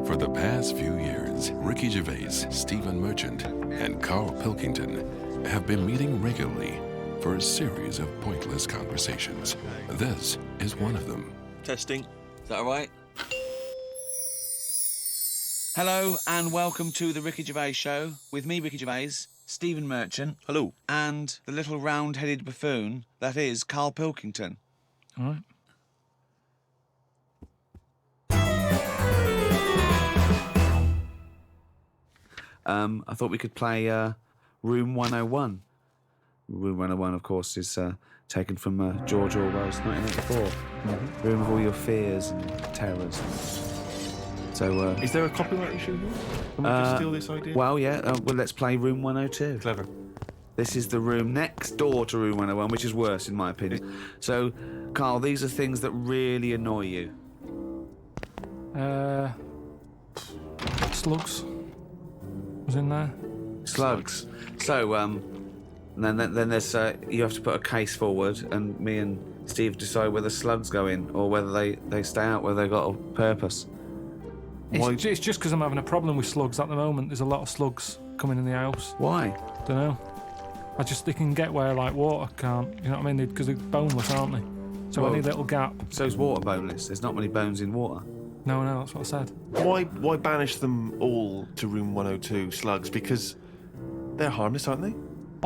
For the past few years, Ricky Gervais, Stephen Merchant, and Carl Pilkington have been meeting regularly for a series of pointless conversations. This is one of them. Testing. Is that all right? Hello and welcome to the Ricky Gervais Show with me, Ricky Gervais, Stephen Merchant. Hello. And the little round-headed buffoon that is Carl Pilkington. All right. I thought we could play Room 101. Room 101, of course, is taken from George Orwell's 1984. Room of all your fears and terrors. So, Is there a copyright issue here? Can we just steal this idea? well, yeah. Well, let's play Room 102. Clever. This is the room next door to Room 101, which is worse, in my opinion. So, Carl, these are things that really annoy you. Slugs was in there. Slugs. So, then there's you have to put a case forward, and me and Steve decide whether slugs go in or whether they stay out, whether they've got a purpose. It's just because I'm having a problem with slugs at the moment. There's a lot of slugs coming in the house. Why? Don't know. They can get where like water can't. You know what I mean? Because they're boneless, aren't they? So Well, any little gap. So is water boneless. There's not many bones in water. No, that's what I said. Why banish them all to room 102, slugs? Because they're harmless, aren't they?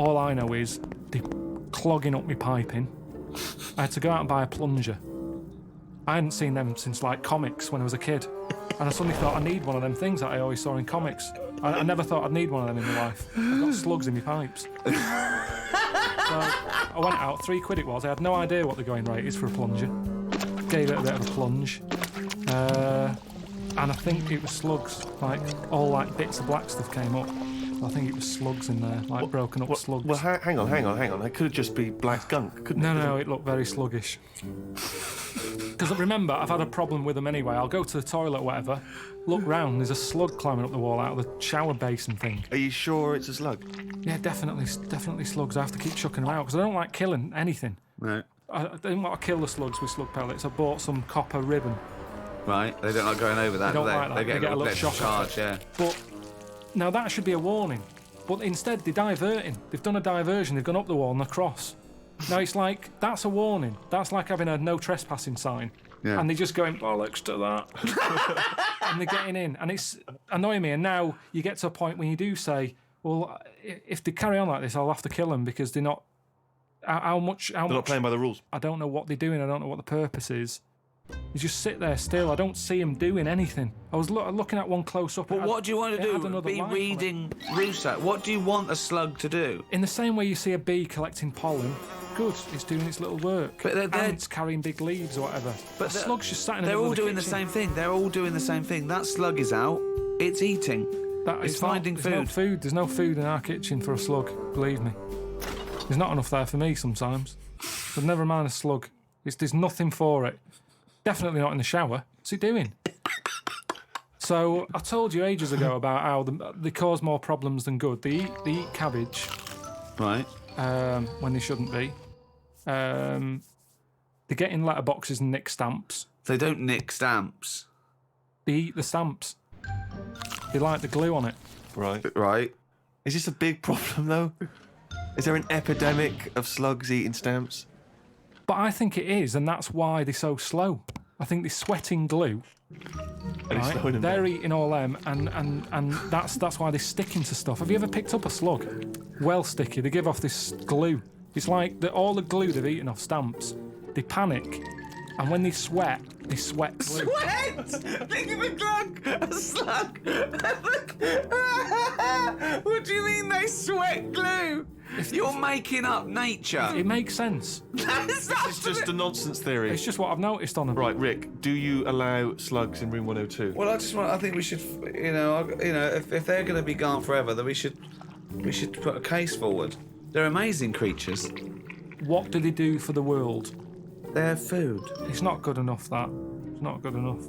All I know is they're clogging up my piping. I had to go out and buy a plunger. I hadn't seen them since like comics when I was a kid. And I suddenly thought I need one of them things that I always saw in comics. I never thought I'd need one of them in my life. I've got slugs in my pipes. So I went out, £3 it was. I had no idea what the going rate is for a plunger. Gave it a bit of a plunge. And I think it was slugs. All bits of black stuff came up. I think it was slugs in there, broken up slugs. Well, hang on. It could just be black gunk, couldn't it? No, it looked very sluggish. Because remember, I've had a problem with them anyway. I'll go to the toilet or whatever, look round, there's a slug climbing up the wall out of the shower basin thing. Are you sure it's a slug? Yeah, definitely slugs. I have to keep chucking them out because I don't like killing anything. No. I didn't want to kill the slugs with slug pellets. I bought some copper ribbon. Right. They don't like going over that, They don't do they? like that. They get a little shock charge, yeah. But now that should be a warning. But instead, they're diverting. They've done a diversion. They've gone up the wall and across. Now it's like, that's a warning. That's like having a no trespassing sign. Yeah. And they're just going, bollocks to that. And they're getting in. And it's annoying me. And now you get to a point when you do say, well, if they carry on like this, I'll have to kill them because they're not... How much... They're not playing by the rules. I don't know what they're doing. I don't know what the purpose is. You just sit there still. I don't see him doing anything. I was looking at one close up. But what do you want to do? Be reading Rousseau. What do you want a slug to do? In the same way you see a bee collecting pollen, good, it's doing its little work. But they're it's carrying big leaves or whatever. But the slug's just sat in the They're middle all of the doing the kitchen. same thing. They're all doing the same thing. That slug is out. It's eating. It's finding food. There's no food in our kitchen for a slug, believe me. There's not enough there for me sometimes. But never mind a slug. There's nothing for it. Definitely not in the shower. What's he doing? So I told you ages ago about how they cause more problems than good. They eat cabbage, Right. when they shouldn't be. They get in letterboxes and nick stamps. They don't nick stamps. They eat the stamps. They like the glue on it. Right. Right. Is this a big problem, though? Is there an epidemic of slugs eating stamps? But I think it is, and that's why they're so slow. I think they're sweating glue. Are you slowing them They're down? eating all them, and that's why they're sticking to stuff. Have you ever picked up a slug? Well sticky. They give off this glue. It's like all the glue they've eaten off stamps. They panic, and when they sweat glue. Sweat! Think of a slug! What do you mean they sweat glue? You're making up nature. It makes sense. This is just a nonsense theory. It's just what I've noticed on them. Right, Rick, do you allow slugs in room 102? Well, I think we should, if they're going to be gone forever, then we should put a case forward. They're amazing creatures. What do they do for the world? They're food. It's not good enough, that. It's not good enough.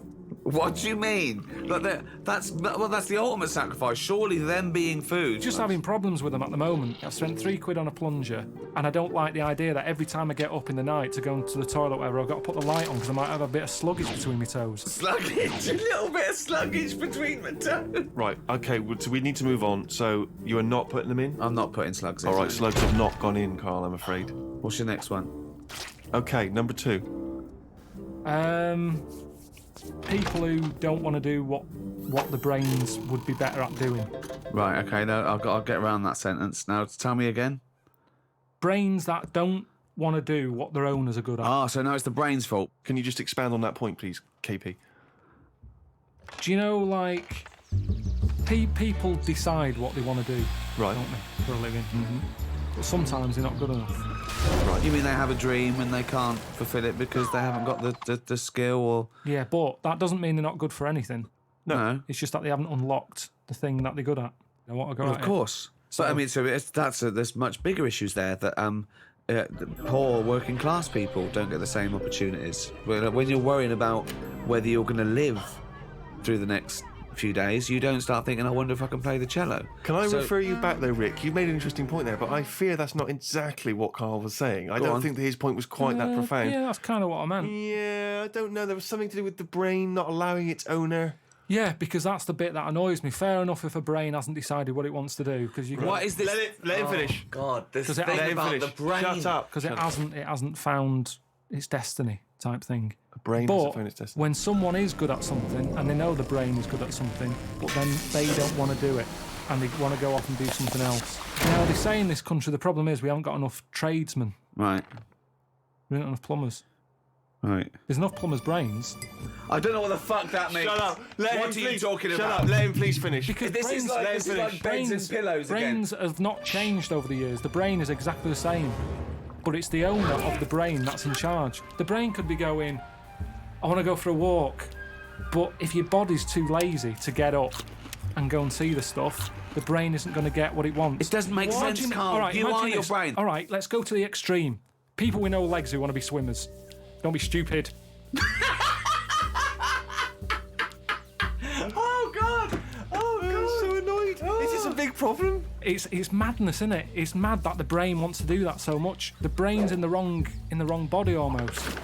What do you mean? Like that's the ultimate sacrifice. Surely them being food. Just having problems with them at the moment. I've spent £3 on a plunger, and I don't like the idea that every time I get up in the night to go into the toilet or whatever, I've got to put the light on because I might have a bit of sluggage between my toes. Sluggage, a little bit of sluggage between my toes. Right, okay, so we need to move on. So you are not putting them in? I'm not putting slugs in. All right, slugs have not gone in, Carl, I'm afraid. What's your next one? Okay, number 2. People who don't want to do what the brains would be better at doing. Right, okay, no, I'll get around that sentence. Now, tell me again. Brains that don't want to do what their owners are good at. So now it's the brain's fault. Can you just expand on that point, please, KP? Do you know, like, people decide what they want to do, Right. don't they, for a living? But sometimes they're not good enough. Right. You mean they have a dream and they can't fulfill it because they haven't got the skill or... Yeah, but that doesn't mean they're not good for anything. No. It's just that they haven't unlocked the thing that they're good at. They want to go Well, at of course. But I mean, there's much bigger issues there that the poor working class people don't get the same opportunities. When you're worrying about whether you're going to live through the next few days, you don't start thinking, I wonder if I can play the cello. Can I refer you back though, Rick? You made an interesting point there, but I fear that's not exactly what Carl was saying. I don't think that his point was quite that profound. Yeah, that's kind of what I meant. Yeah, I don't know. There was something to do with the brain not allowing its owner. Yeah, because that's the bit that annoys me. Fair enough if a brain hasn't decided what it wants to do, because you. What is this? Let him finish. God, this Does it thing let him about finish. the brain. Shut up. Because it hasn't found its destiny type thing. A brain But hasn't found its destiny. when someone is good at something and they know the brain is good at something, but then they don't want to do it and they want to go off and do something else. Now they say in this country the problem is we haven't got enough tradesmen. Right. We don't have enough plumbers. Right. There's enough plumbers' brains. I don't know what the fuck that means. Shut up. What are you talking Shut about? up. Let him please finish. Because This is like beds and pillows again. brains have not changed over the years. The brain is exactly the same. But it's the owner of the brain that's in charge. The brain could be going, I want to go for a walk. But if your body's too lazy to get up and go and see the stuff, the brain isn't going to get what it wants. It doesn't make sense, Carl. All right, You imagine are your this. brain. All right, let's go to the extreme. People with no legs who want to be swimmers. Don't be stupid. Oh, God. Oh, I'm so annoyed. Is this a big problem? It's madness, isn't it? It's mad that the brain wants to do that so much. The brain's in the wrong body almost.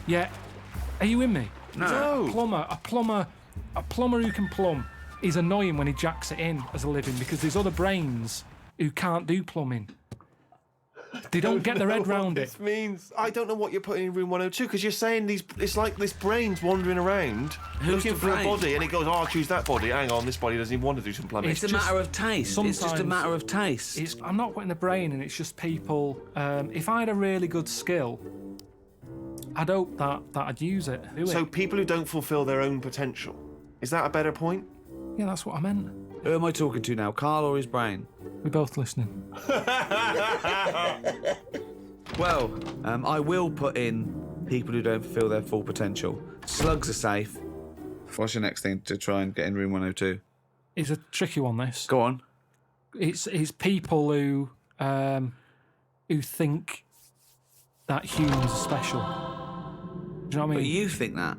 Yeah. Are you with me? No. A plumber who can plumb is annoying when he jacks it in as a living because there's other brains who can't do plumbing. They don't get their head round it. This means I don't know what you're putting in room 102 because you're saying it's like this brain's wandering around looking the for a brain? body and it goes, I'll choose that body. Hang on, this body doesn't even want to do some plumbing. It's a matter of taste. It's just a sometimes matter of taste. I'm not putting the brain in. It's just people. If I had a really good skill, I'd hope that I'd use it. So people who don't fulfil their own potential. Is that a better point? Yeah, that's what I meant. Who am I talking to now, Carl or his brain? We're both listening. Well, I will put in people who don't fulfil their full potential. Slugs are safe. What's your next thing to try and get in room 102? It's a tricky one, this. Go on. It's people who think that humans are special. Do you know what I mean? But you think that.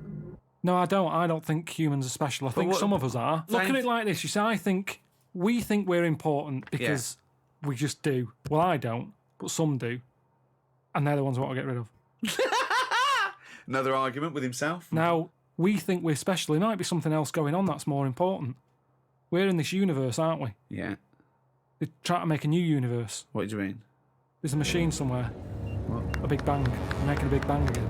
No, I don't. I don't think humans are special. I think what- some of us are. Look at it like this. You see, we think we're important because we just do. Well, I don't, but some do. And they're the ones I want to get rid of. Another argument with himself. Now, we think we're special. There might be something else going on that's more important. We're in this universe, aren't we? Yeah. They're trying to make a new universe. What do you mean? There's a machine somewhere. A big bang. They're making a big bang again.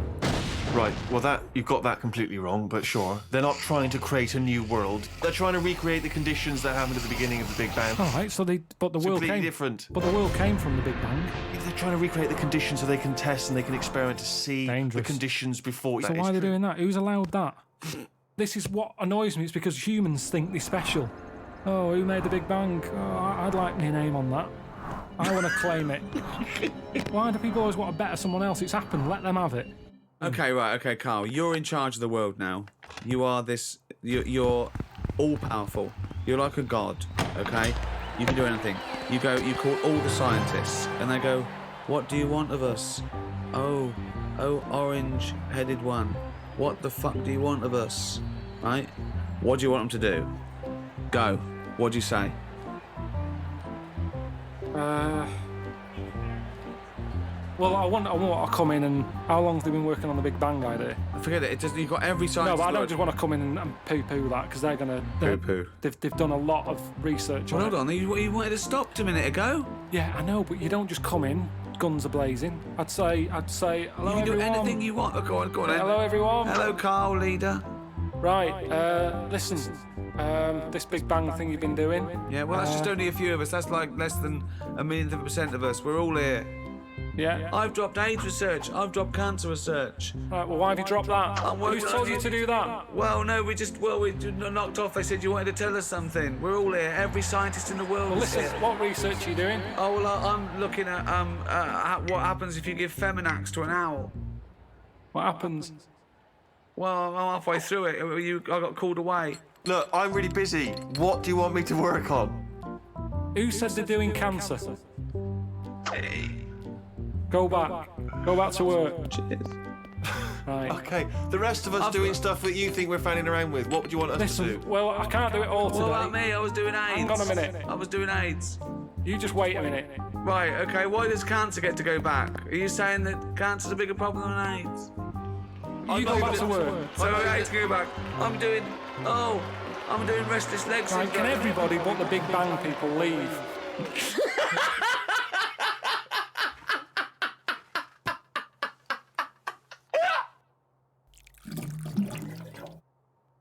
Right, well you've got that completely wrong, but sure. They're not trying to create a new world. They're trying to recreate the conditions that happened at the beginning of the Big Bang. All right, but the world Completely came different. But the world came from the Big Bang. If they're trying to recreate the conditions so they can test and they can experiment to see Dangerous. the conditions before. So That why are is they true. doing that? Who's allowed that? This is what annoys me. It's because humans think they're special. Oh, who made the Big Bang? Oh, I'd like my name on that. I want to claim it. Why do people always want to better someone else? It's happened. Let them have it. Okay, right, okay, Carl. You're in charge of the world now. You are this... You're all-powerful. You're like a god, okay? You can do anything. You call all the scientists, and they go, what do you want of us? Oh, orange-headed one. What the fuck do you want of us? right? What do you want them to do? Go. What do you say? Well, I want to come in and... How long have they been working on the Big Bang idea? Forget it. You've got every science. No, but I don't just want to come in and poo-poo that, because they're going to... Poo-poo. They've done a lot of research Well, on hold it. on. You wanted to stop a minute ago. Yeah, I know, but you don't just come in, guns are blazing. I'd say, hello, You can do everyone. anything you want. Oh, go on then. Hello, everyone. Hello, Carl, leader. Right, listen, this Big Bang thing you've been doing. Yeah, well, that's just only a few of us. That's like less than 1,000,000% of us. We're all here. Yeah. I've dropped AIDS research. I've dropped cancer research. Right, well, why have you dropped that? I'm working Who's on told it. you to do that? Well, no, we knocked off. They said you wanted to tell us something. We're all here. Every scientist in the world Well, is listen, here. what research are you doing? Oh, well, I'm looking at what happens if you give Feminax to an owl. What happens? Well, I'm halfway through it. I got called away. Look, I'm really busy. What do you want me to work on? Who said they're doing cancer? Go back. Go back to work. Cheers. Right. Okay, the rest of us doing stuff that you think we're fanning around with. What would you want us to Listen, do? well, I can't do it all What about today. me? I was doing AIDS. Hang on a minute. I was doing AIDS. You just wait a minute. Right, okay, why does cancer get to go back? Are you saying that cancer's a bigger problem than AIDS? You go back to work. So AIDS go back. I'm doing restless leg Right, syndrome. can everybody but the Big Bang people leave?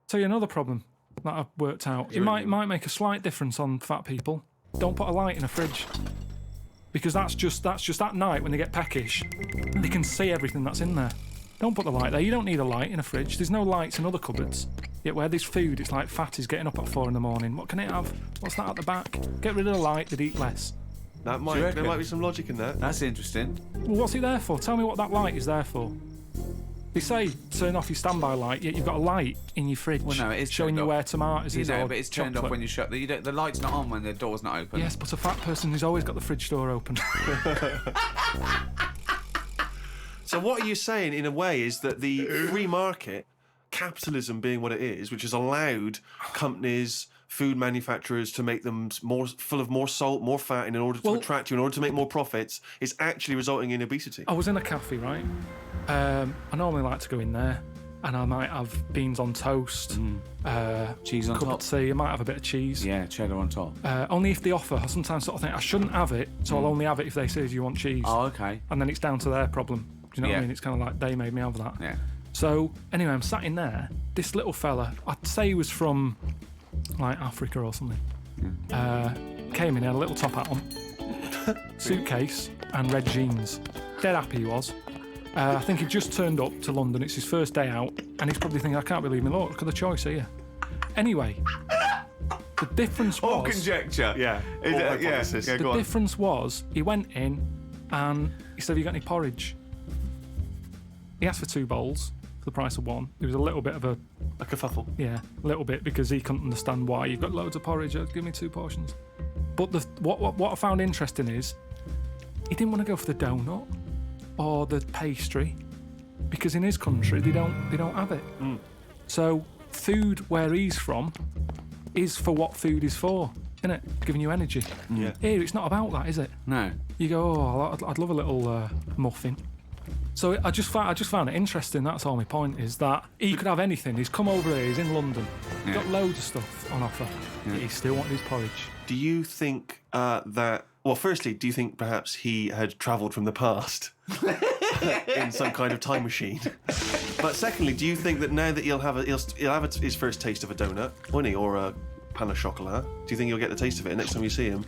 Tell you another problem that I've worked out. It might make a slight difference on fat people. Don't put a light in a fridge. Because that's just at night when they get peckish, they can see everything that's in there. Don't put the light there. You don't need a light in a fridge. There's no lights in other cupboards. Yet where there's food, it's like fatties getting up at 4 in the morning. What can it have? What's that at the back? Get rid of the light, they'd eat less. There reckon? might be some logic in that. That's interesting. Well, what's it there for? Tell me what that light is there for. They say turn off your standby light, yet you've got a light in your fridge Well, no, it is showing turned you off. where tomatoes You is know, or but it's turned off chocolate. when you shut the light's not on when the door's not open. Yes, but a fat person has always got the fridge door open. So what are you saying, in a way, is that the free market, capitalism being what it is, which has allowed companies, food manufacturers to make them more full of more salt, more fat in order to attract you, in order to make more profits, is actually resulting in obesity? I was in a cafe, right? I normally like to go in there and I might have beans on toast, Cheese on cup top. of tea, I might have a bit of cheese. Yeah, cheddar on top. Only if they offer. I sometimes sort of think I shouldn't have it, so I'll only have it if they say, do you want cheese? Oh, okay. And then it's down to their problem. Do you know what Yeah. I mean? It's kind of like they made me have that. Yeah. So anyway, I'm sat in there. This little fella, I'd say he was from like Africa or something. Came in, had a little top hat on, suitcase and red jeans. Dead happy he was. I think he just turned up to London. It's his first day out, and he's probably thinking, I can't believe me. Look at the choice here. Anyway, the difference was... All conjecture. Yeah. Is All it- hypothesis. yeah, The go on. difference was he went in and he said, have you got any porridge? He asked for 2 bowls for the price of 1. It was a little bit of a, A kerfuffle. yeah, a little bit, because he couldn't understand why. You've got loads of porridge, give me 2 portions. But what I found interesting is he didn't want to go for the donut or the pastry, because in his country they don't have it. So food where he's from is for what food is for, isn't it? Giving you energy. Yeah. Here it's not about that, is it? No. You go, oh, I'd love a little muffin. So I just found it interesting. That's all my point is, that he could have anything. He's come over here. He's in London. He's got loads of stuff on offer. Yet he still wanted his porridge. Do you think that... Well, firstly, do you think perhaps he had travelled from the past in some kind of time machine? But secondly, do you think that now that he'll have his first taste of a donut, won't he, or a pain au chocolat? Do you think he'll get the taste of it next time you see him?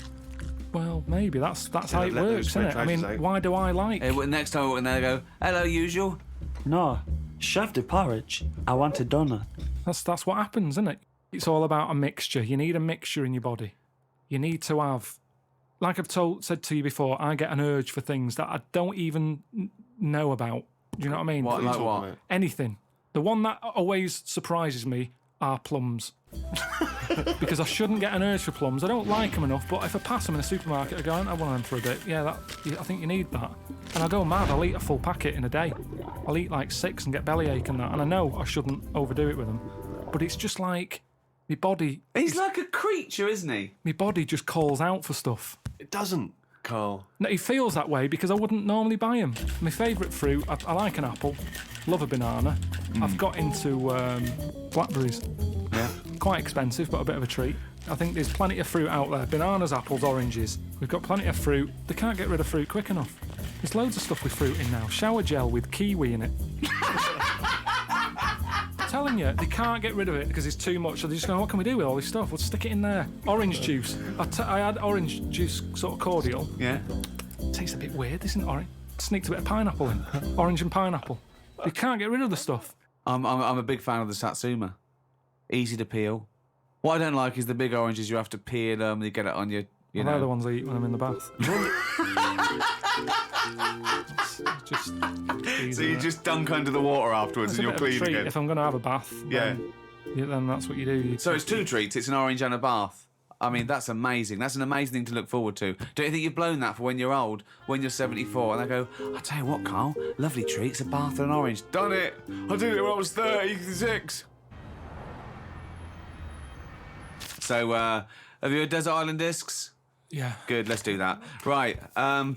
Well, maybe that's how it let those works, isn't it? I mean, trousers out. why do I like? Next time when they go, hello, usual. No, shove the porridge. I want a donut. That's what happens, isn't it? It's all about a mixture. You need a mixture in your body. You need to have, like I've said to you before, I get an urge for things that I don't even know about. Do you know what I mean? What, like talking what? about? Anything. The one that always surprises me are plums. Because I shouldn't get an urge for plums. I don't like them enough, but if I pass them in a supermarket, I go, I want them for a bit. Yeah, I think you need that. And I go mad. I'll eat a full packet in a day. I'll eat like 6 and get bellyache and that. And I know I shouldn't overdo it with them. but it's just like my body. He's like a creature, isn't he? My body just calls out for stuff. It doesn't, Carl. No, he feels that way because I wouldn't normally buy them. My favourite fruit, I like an apple, love a banana. I've got into blackberries. Yeah. Quite expensive, but a bit of a treat. I think there's plenty of fruit out there. Bananas, apples, oranges. We've got plenty of fruit. They can't get rid of fruit quick enough. There's loads of stuff with fruit in now. Shower gel with kiwi in it. I'm telling you, they can't get rid of it because it's too much. So they're just going, what can we do with all this stuff? We'll stick it in there. Orange juice. I had orange juice sort of cordial. Yeah. Tastes a bit weird, isn't it? Orange. Sneaked a bit of pineapple in. Orange and pineapple. You can't get rid of the stuff. I'm a big fan of the Satsuma. Easy to peel. What I don't like is the big oranges. You have to peel them. You get it on your. You know. They're the ones I eat when I'm in the bath. just So you just dunk under the water afterwards, and you're clean again. If I'm going to have a bath, then that's what you do. So it's two treats. It's an orange and a bath. I mean, that's amazing. That's an amazing thing to look forward to. Don't you think you've blown that for when you're old, when you're 74, and they go, I tell you what, Carl, lovely treat. It's a bath and an orange. Done it. I did it when I was 36. So, have you heard Desert Island Discs? Yeah. Good, let's do that. Right,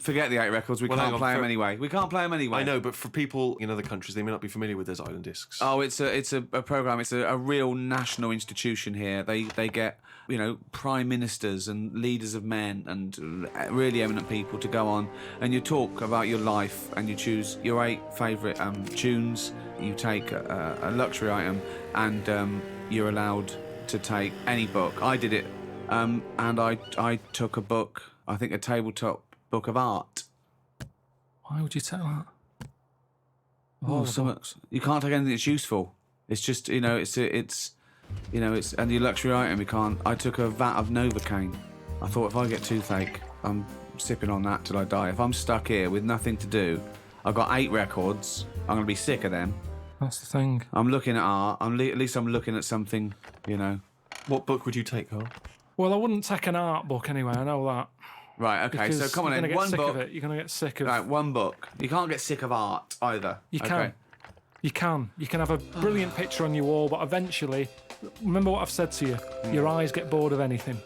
forget the 8 records. We can't play them anyway. We can't play them anyway. I know, but for people in other countries, they may not be familiar with Desert Island Discs. Oh, it's a program. It's a real national institution here. They get, you know, prime ministers and leaders of men and really eminent people to go on, and you talk about your life, and you choose your 8 favourite tunes. You take a luxury item, and you're allowed to take any book. I did it, and I took a book. I think a tabletop book of art. Why would you take that? Oh, you can't take anything that's useful. It's just, you know, it's and your luxury item. You can't. I took a vat of Novocaine. I thought if I get toothache, I'm sipping on that till I die. If I'm stuck here with nothing to do, I've got 8 records. I'm gonna be sick of them. That's the thing. I'm looking at art. At least I'm looking at something, you know. What book would you take, Carl? Well, I wouldn't take an art book anyway. I know that. Right. Okay. Because so come on you're in. gonna get One sick book. of it. You're gonna get sick of. Right. One book. You can't get sick of art either. You can. Okay. You can. You can have a brilliant picture on your wall, but eventually, remember what I've said to you. Your eyes get bored of anything.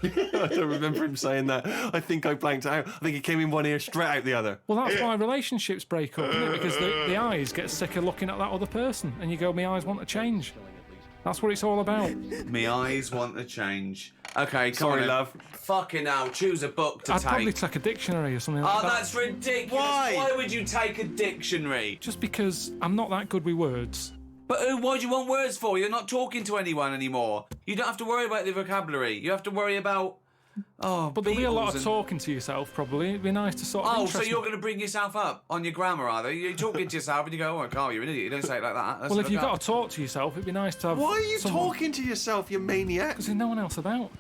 I don't remember him saying that. I think I blanked out. I think he came in one ear, straight out the other. Well, that's why relationships break up, isn't it? Because the eyes get sick of looking at that other person, and you go, "My eyes want to change." That's what it's all about. Me eyes want to change. Okay, come Sorry, on, love. Fucking hell, choose a book to I'd take. probably take a dictionary or something like Oh, that. that's ridiculous. Why? Why would you take a dictionary? Just because I'm not that good with words. But what do you want words for? You're not talking to anyone anymore. You don't have to worry about the vocabulary. You have to worry about... Oh, But there'll be a lot of and... talking to yourself, probably. It'd be nice to sort of Oh, so interest you're me. going to bring yourself up on your grammar, are they? You're talking to yourself and you go, oh, Carl, you're an idiot. You don't say it like that. Well, if you've got to talk to yourself, it'd be nice to have Why are you someone... talking to yourself, you maniac? Because there's no one else about.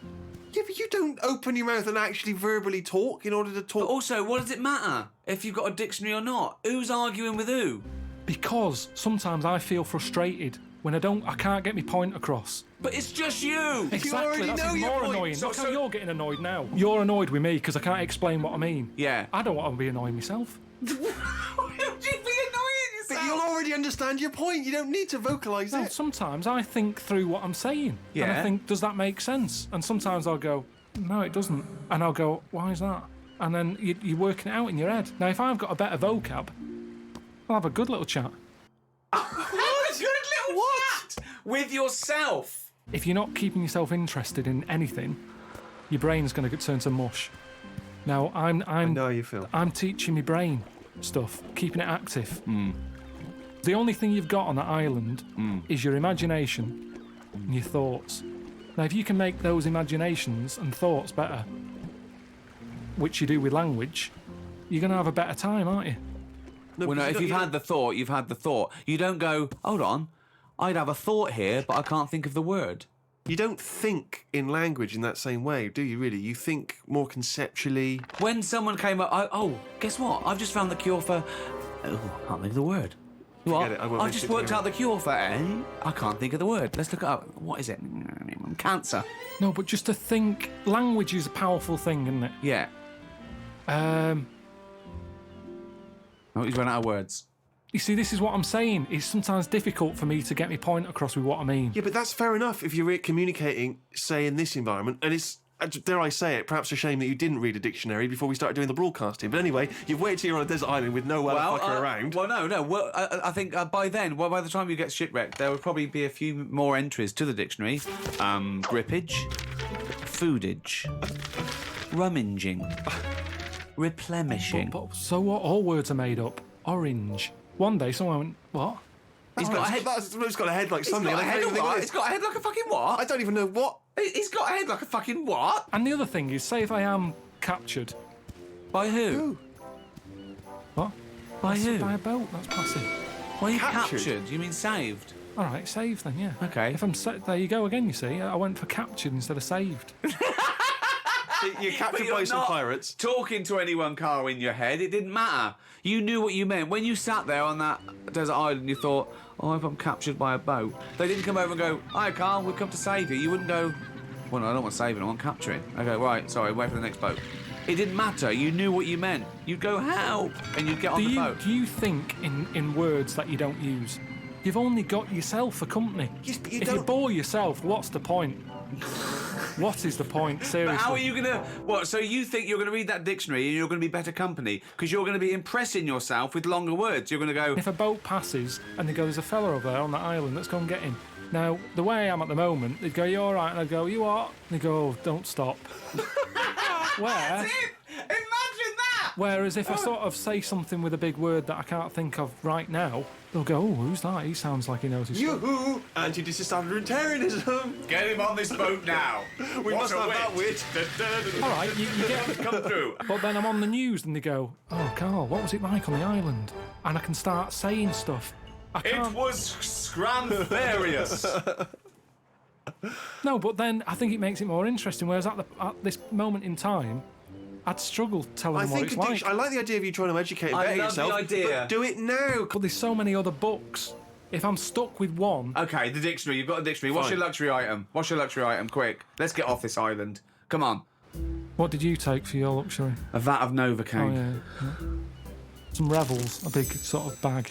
Yeah, but you don't open your mouth and actually verbally talk in order to talk. But also, what does it matter if you've got a dictionary or not? Who's arguing with who? Because sometimes I feel frustrated when I can't get my point across. But it's just you. Exactly, already that's know your more point. annoying. So- Look how so- you're getting annoyed now. You're annoyed with me because I can't explain what I mean. Yeah. I don't want to be annoying myself. Why would you be annoying But yourself? you'll already understand your point. You don't need to vocalise No, it. sometimes I think through what I'm saying. And Yeah. I think, does that make sense? And sometimes I'll go, no, it doesn't. And I'll go, why is that? And then you're working it out in your head. Now, if I've got a better vocab, I'll have a good little chat. What? Good little chat with yourself. If you're not keeping yourself interested in anything, your brain's going to turn to mush. Now, I know how you feel. I'm teaching my brain stuff, keeping it active. The only thing you've got on that island is your imagination and your thoughts. Now, if you can make those imaginations and thoughts better, which you do with language, you're going to have a better time, aren't you? No, Well, no, because if you've had the thought, you've had the thought. You don't go, hold on, I'd have a thought here, but I can't think of the word. you don't think in language in that same way, do you? Really, you think more conceptually. When someone came up, guess what? I've just found the cure for. Oh, I can't think of the word. What? it, I won't I've mention just it worked to you. out the cure for. I can't think of the word. Let's look it up. What is it? Cancer. No, but just to think, language is a powerful thing, isn't it? Yeah. Um, Oh, he's run out of words. You see, this is what I'm saying. It's sometimes difficult for me to get my point across with what I mean. Yeah, but that's fair enough if you're communicating, say, in this environment, and it's, dare I say it, perhaps a shame that you didn't read a dictionary before we started doing the broadcasting. But anyway, you've waited till you're on a desert island with no fucker around. Well, no. Well, I think by then, by the time you get shipwrecked, there would probably be a few more entries to the dictionary. Grippage, foodage, rummaging, replenishing. So what? All words are made up. Orange. One day someone went, what? He's got a head. It's got a head like something. It's got a head like a fucking what? I don't even know what. He's got a head like a fucking what? And the other thing is, say if I am captured. By who? What? By who? By a boat, that's passive. Why are you Captured? captured? You mean saved? All right, saved then, yeah. Okay. If I'm there you go again, you see. I went for captured instead of saved. You're captured by some pirates. Talking to anyone, Carl, in your head, it didn't matter. You knew what you meant. When you sat there on that desert island, you thought, oh, if I'm captured by a boat. They didn't come over and go, hi, Carl, we've come to save you. You wouldn't go, well, no, I don't want saving, I want capturing. I go, right, sorry, wait for the next boat. It didn't matter. You knew what you meant. You'd go, help, and you'd get on the boat. Do you think in words that you don't use? You've only got yourself for company. Yes, but if you bore yourself, what's the point? What is the point, seriously? But how are you going to... What, so you think you're going to read that dictionary and you're going to be better company because you're going to be impressing yourself with longer words. You're going to go... If a boat passes and they go, there's a fella over there on that island, let's go and get him. Now, the way I am at the moment, they'd go, you all right? And I'd go, you what? And they'd go, oh, don't stop. That's it! Imagine that! Whereas if I sort of say something with a big word that I can't think of right now, they'll go, oh, who's that? He sounds like he knows his stuff. Yoo-hoo! Anti-disestablishmentarianism! Get him on this boat now! We must have that wit! All right, you get... Come through. But then I'm on the news and they go, oh, Carl, what was it like on the island? And I can start saying stuff. I can't... It was scramfarious. No, but then I think it makes it more interesting, whereas at this moment in time, I'd struggle telling them what it's like. I like the idea of you trying to educate and better yourself. I love the idea. But do it now. But there's so many other books. If I'm stuck with one... Okay, the dictionary. You've got a dictionary. What's Fine. your luxury item? What's your luxury item? Quick. Let's get off this island. Come on. What did you take for your luxury? A vat of Oh, Novocaine. yeah. Some Revels, a big sort of bag.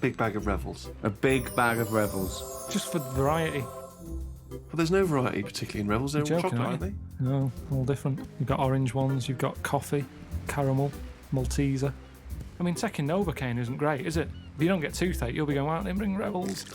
Big bag of Revels. A big bag of Revels. Just for variety. But there's no variety particularly in Revels. They're all Joking, chocolate, aren't aren't you? they? No, all different. You've got orange ones, you've got coffee, caramel, Malteser. I mean, taking Novocaine isn't great, is it? If you don't get toothache, you'll be going, why don't they bring Revels?